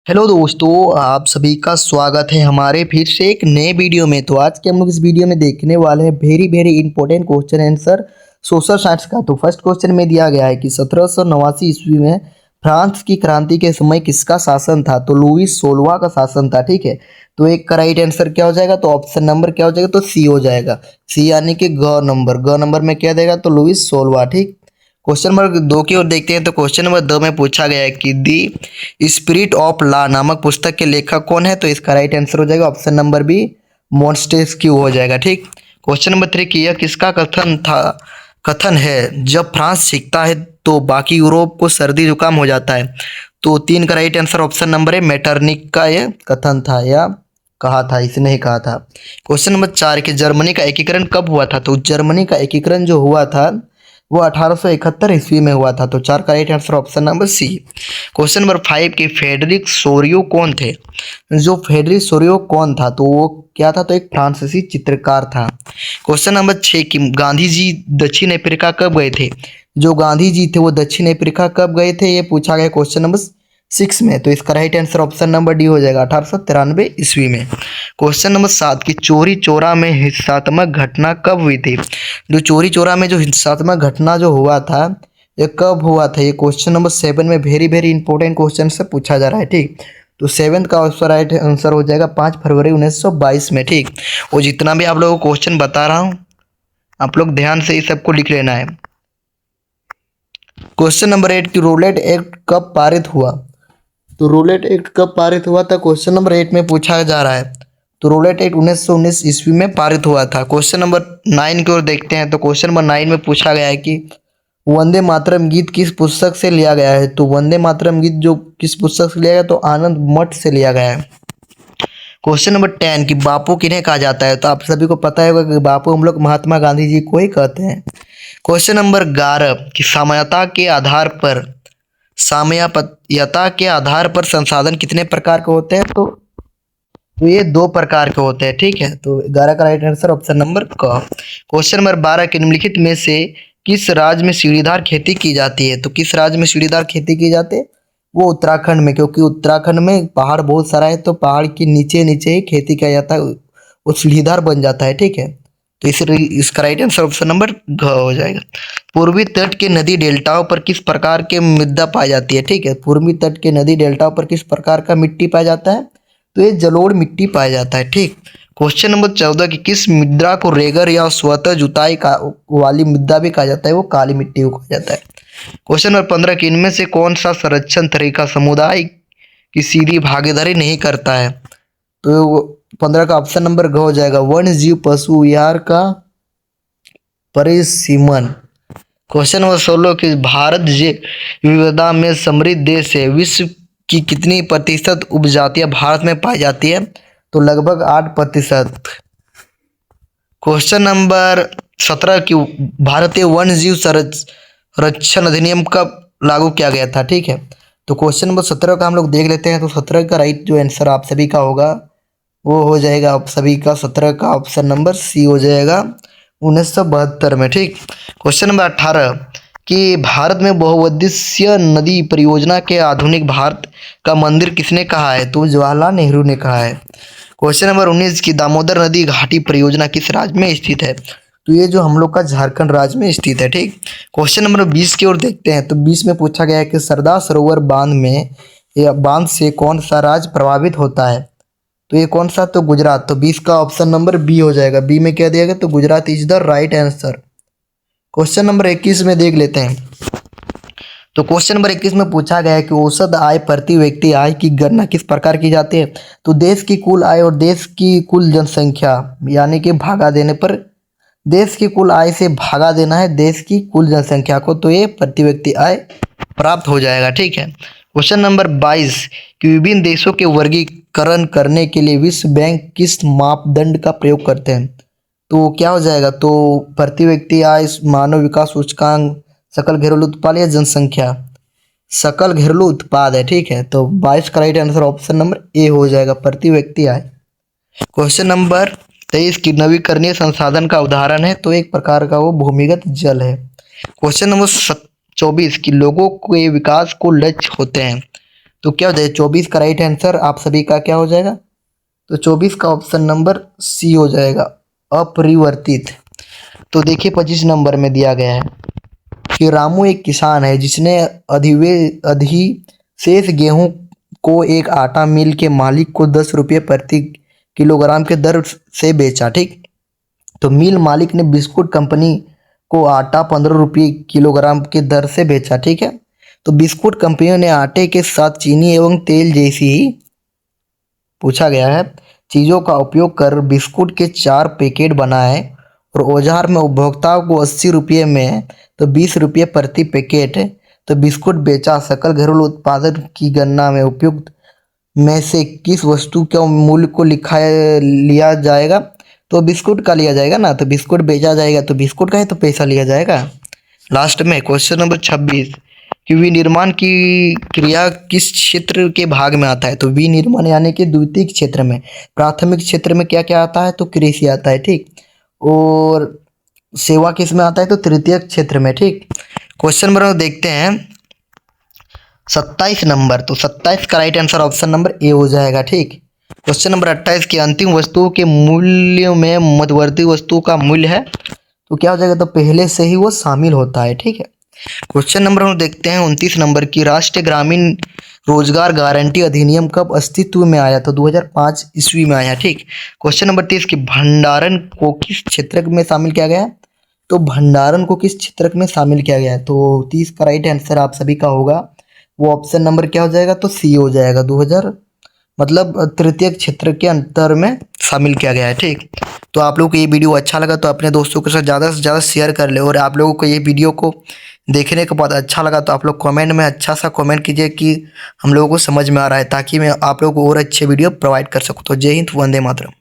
Hello दोस्तों, आप सभी का स्वागत है हमारे फिर से एक नए वीडियो में। तो आज के हम लोग इस वीडियो में देखने वाले हैं very very important question answer social science का। तो फर्स्ट क्वेश्चन में दिया गया है कि 1789 ईस्वी में फ्रांस की क्रांति के समय किसका शासन था? तो लुईस 16वां का शासन था। ठीक है, तो एक का राइट आंसर क्या हो जाएगा? तो ऑप्शन नंबर क्या हो जाएगा? तो सी हो जाएगा। सी यानी कि ग नंबर में क्या देगा? तो लुईस 16वां। ठीक, क्वेश्चन नंबर 2 की ओर देखते हैं। तो क्वेश्चन नंबर 2 में पूछा गया है कि दी स्पिरिट ऑफ लॉ नामक पुस्तक के लेखक कौन है? तो इसका राइट आंसर हो जाएगा ऑप्शन नंबर बी, मॉन्टेस्क्यू हो जाएगा। ठीक, क्वेश्चन नंबर 3 की यह किसका कथन है जब फ्रांस सीखता है तो बाकी यूरोप को सर्दी जुकाम हो जाता है? तो 3 का राइट आंसर ऑप्शन नंबर है, मेटरनिक का यह कथन था या कहा था, इसने ही कहा था। क्वेश्चन नंबर 4 कि जर्मनी का एकीकरण कब हुआ था? तो जर्मनी का एकीकरण जो हुआ था वो 1871 ईस्वी में हुआ था। तो 4 का right answer option number C. Question number 5 कि फ्रेडरिक सोरियो कौन थे? जो फ्रेडरिक सोरियो कौन था? तो वो क्या था? तो एक फ्रांसीसी चित्रकार था। क्वेश्चन नंबर 6 कि गांधी जी दक्षिण अफ्रीका कब गए थे? जो गांधी जी थे वो दक्षिण अफ्रीका कब गए थे, ये पूछा गया क्वेश्चन नंबर 6 में। तो इसका right answer option number D हो जाएगा, 1893 ईस्वी में। क्वेश्चन नंबर 7 की चोरी चोरा में हिंसात्मक घटना कब हुई थी? जो चोरी चोरा में जो हिंसात्मक घटना जो हुआ था, ये कब हुआ था? ये क्वेश्चन नंबर 7 में वेरी वेरी इंपॉर्टेंट क्वेश्चन से पूछा जा रहा है। ठीक, तो 7 का राइट आंसर हो जाएगा 5 फरवरी 1922 में। ठीक, और जितना भी आप लोगों को क्वेश्चन बता रहा हूँ, आप लोग ध्यान से इस सबको लिख लेना है। क्वेश्चन नंबर 8 की रोलेट एक्ट कब पारित हुआ? तो रोलेट एक्ट कब पारित हुआ था? क्वेश्चन नंबर 8 में पूछा जा रहा है। तो रोलेट एक्ट 1919 ईस्वी में पारित हुआ था। क्वेश्चन नंबर 9 की ओर देखते हैं। तो क्वेश्चन नंबर 9 में पूछा गया है कि वंदे मातरम गीत किस पुस्तक से लिया गया है? तो वंदे मातरम गीत जो किस पुस्तक से लिया गया? तो आनंद मठ से लिया गया है। क्वेश्चन नंबर 10 कि बापू किन्हें कहा जाता है? तो आप सभी को पता होगा कि बापू हम लोग महात्मा गांधी जी को ही कहते हैं। क्वेश्चन नंबर 11 कि सामयता के आधार पर संसाधन कितने प्रकार के होते हैं? तो ये 2 प्रकार के होते हैं। ठीक है, तो 11 का राइट आंसर ऑप्शन नंबर क। क्वेश्चन नंबर 12 कि निम्नलिखित में से किस राज्य में सीढ़ीदार खेती की जाती है? तो किस राज्य में सीढ़ीदार खेती की जाती है? वो उत्तराखंड में, क्योंकि उत्तराखंड में पहाड़ बहुत सारा है, तो पहाड़ के नीचे नीचे ही खेती किया जाता है, वो सीढ़ीदार बन जाता है। ठीक है, तो इसका राइट आंसर ऑप्शन नंबर घ हो जाएगा। पूर्वी तट के नदी डेल्टाओं पर किस प्रकार के मृदा पाई जाती है? ठीक है, पूर्वी तट के नदी डेल्टाओं पर किस प्रकार का मिट्टी पाया जाता है? तो ये जलोढ़ मिट्टी पाया जाता है। ठीक, क्वेश्चन नंबर 14 की किस मृदा को रेगर या स्वतः जुताई का वाली मृदा भी कहा जाता है? वो काली मिट्टी को कहा जाता है। क्वेश्चन नंबर 15 की इनमें से कौन सा संरक्षण तरीका समुदाय की सीधी भागीदारी नहीं करता है? तो 15 का ऑप्शन नंबर घ हो जाएगा, वन्य जीव पशु विहार का परिसीमन। क्वेश्चन नंबर 16 कि भारत जैव विविधता में समृद्ध देश है, विश्व की कितनी प्रतिशत उपजातियां भारत में पाई जाती है? तो लगभग 8%। क्वेश्चन नंबर 17 की भारतीय वन्य जीव संरक्षण अधिनियम कब लागू किया गया था? ठीक है, तो क्वेश्चन नंबर 17 का हम लोग देख लेते हैं। तो 17 का राइट जो आंसर आप सभी का होगा वो हो जाएगा आप सभी का 17 का ऑप्शन नंबर सी हो जाएगा, 1972 में। ठीक, क्वेश्चन नंबर 18 कि भारत में बहुउद्देशीय नदी परियोजना के आधुनिक भारत का मंदिर किसने कहा है? तो जवाहरलाल नेहरू ने कहा है। क्वेश्चन नंबर 19 की दामोदर नदी घाटी परियोजना किस राज्य में स्थित है? तो ये जो हम लोग का झारखंड राज्य में स्थित है। ठीक, क्वेश्चन नंबर 20 की ओर देखते हैं। तो 20 में पूछा गया है कि सरदार सरोवर बांध में या बांध से कौन सा राज्य प्रभावित होता है? तो ये कौन सा? तो गुजरात। तो 20 का ऑप्शन नंबर बी हो जाएगा। बी में क्या दिया गया? तो Gujarat is the right answer. Question number 21 में देख लेते हैं। तो क्वेश्चन नंबर 21 में पूछा गया है कि औसत आय प्रति व्यक्ति आय की गणना किस प्रकार की जाती है? तो देश की कुल आय और देश की कुल जनसंख्या यानी कि भागा देने पर, देश की कुल आय से भागा देना है देश की कुल जनसंख्या को, तो ये प्रति व्यक्ति आय प्राप्त हो जाएगा। ठीक है, क्वेश्चन नंबर 22 कि विभिन्न देशों के वर्गीकरण करने के लिए विश्व बैंक किस मापदंड का प्रयोग करते हैं? तो क्या हो जाएगा? तो प्रति व्यक्ति आय, मानव विकास सूचकांक, सकल घरेलू उत्पाद या जनसंख्या? सकल घरेलू उत्पाद है। ठीक है, तो 22 का right answer option number A हो जाएगा, प्रति व्यक्ति आय। क्वेश्चन नंबर 23 की नवीकरणीय संसाधन का उदाहरण है? तो एक प्रकार का वो भूमिगत जल है। क्वेश्चन नंबर 24 की लोगों के विकास को लक्ष्य होते हैं? तो क्या हो जाएगा 24 का राइट आंसर आप सभी का क्या हो जाएगा? तो 24 का ऑप्शन नंबर सी हो जाएगा, अपरिवर्तित। तो देखिए 25 नंबर में दिया गया है कि रामू एक किसान है जिसने अधिशेष गेहूं को एक आटा मिल के मालिक को 10 रुपये प्रति किलोग्राम के दर से बेचा। ठीक, तो मिल मालिक ने बिस्कुट कंपनी को आटा 15 रुपये किलोग्राम के दर से बेचा। ठीक है, तो बिस्कुट कंपनियों ने आटे के साथ चीनी एवं तेल जैसी ही पूछा गया है चीज़ों का उपयोग कर बिस्कुट के 4 पैकेट बनाए और औजार में उपभोक्ताओं को 80 रुपये में तो 20 रुपये प्रति पैकेट तो बिस्कुट बेचा। सकल घरेलू उत्पादन की गणना में उपयुक्त में से किस वस्तु के मूल्य को लिया जाएगा? तो बिस्कुट का लिया जाएगा ना, तो बिस्कुट बेचा जाएगा तो बिस्कुट का ही तो पैसा लिया जाएगा। लास्ट में क्वेश्चन नंबर 26 कि विनिर्माण की क्रिया किस क्षेत्र के भाग में आता है? तो विनिर्माण यानी कि द्वितीयक क्षेत्र में। प्राथमिक क्षेत्र में क्या क्या आता है? तो कृषि आता है। ठीक, और सेवा किस में आता है? तो तृतीयक क्षेत्र में। ठीक, क्वेश्चन नंबर देखते हैं 27 नंबर। तो 27 का right answer option number A हो जाएगा। ठीक, क्वेश्चन नंबर 28 की अंतिम वस्तुओं के मूल्य में मध्यवर्ती वस्तु का मूल्य है तो क्या हो जाएगा? तो पहले से ही वो शामिल होता है। ठीक है, क्वेश्चन नंबर हम देखते हैं 29 नंबर की राष्ट्रीय ग्रामीण रोजगार गारंटी अधिनियम कब अस्तित्व में आया? तो 2005 ईस्वी में आया। ठीक, क्वेश्चन नंबर 30 की भंडारण को किस क्षेत्र में शामिल किया गया? तो भंडारण को किस क्षेत्र में शामिल किया गया है? तो 30 का राइट आंसर आप सभी का होगा वो ऑप्शन नंबर क्या हो जाएगा? तो सी हो जाएगा। 2000 मतलब तृतीय क्षेत्र के अंतर में शामिल किया गया है। ठीक, तो आप लोगों को ये वीडियो अच्छा लगा तो अपने दोस्तों के साथ ज़्यादा से ज़्यादा शेयर कर ले, और आप लोगों को ये वीडियो को देखने के बाद अच्छा लगा तो आप लोग कमेंट में अच्छा सा कमेंट कीजिए कि हम लोगों को समझ में आ रहा है, ताकि मैं आप लोगों को और अच्छे वीडियो प्रोवाइड कर सकूँ। तो जय हिंद, वंदे मातरम।